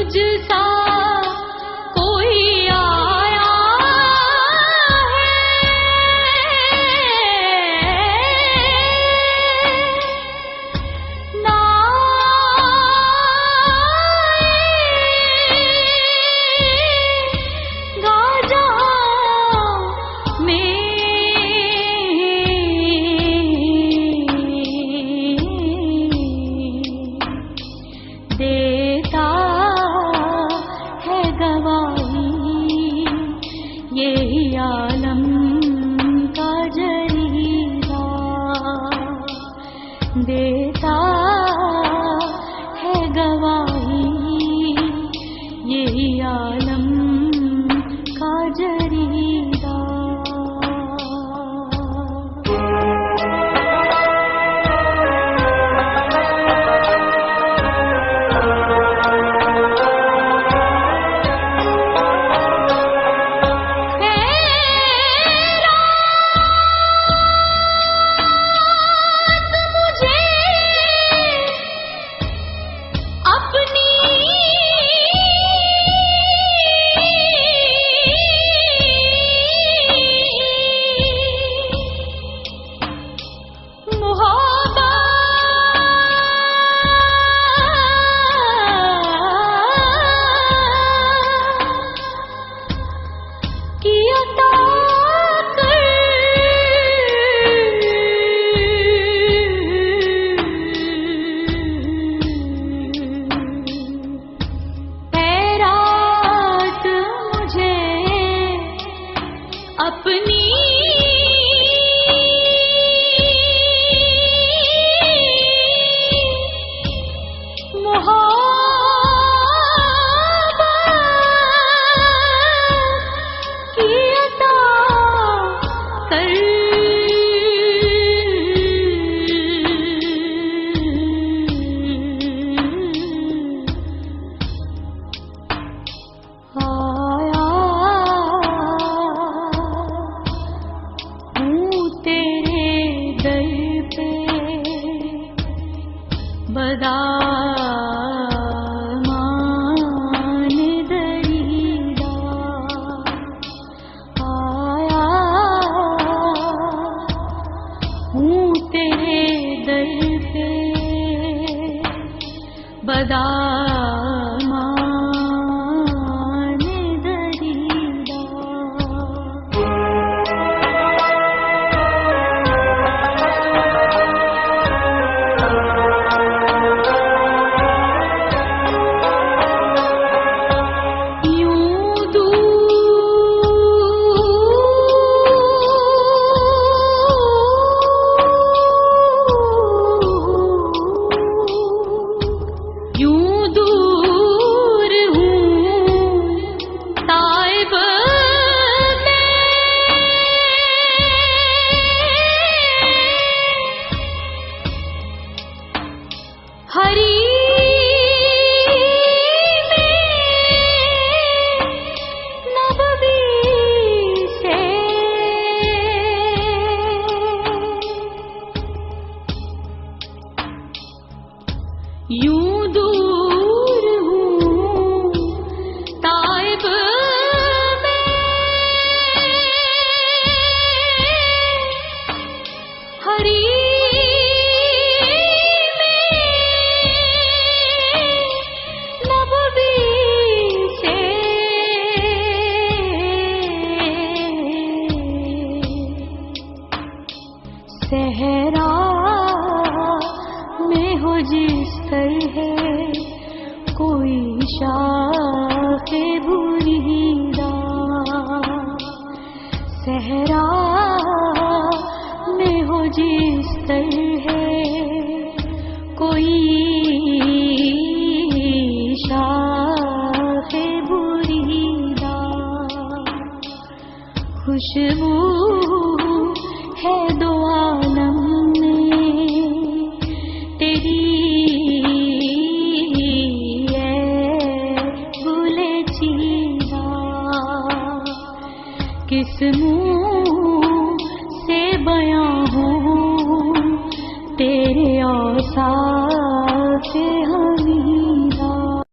सा कोई आया है ना गाजा में देता है गवाही यही आलम का जरीदा देता है गवाही यही आलम का जरीदा। अपनी मोहब्बत की अता कर बदामान दरीदा आया हूँ तेरे दर पे बदामान दरीदा। हरी में नबवी से यूं दूर हूँ ताइब में हरी सहरा में हो जिस तरह कोई शाखे बुरीदा सहरा में हो जिस तरह कोई शाखे बुरीदा खुशबू है दो आलम में तेरी गुले चीदा किस मुँह से बयां हूँ तेरे औसाफ़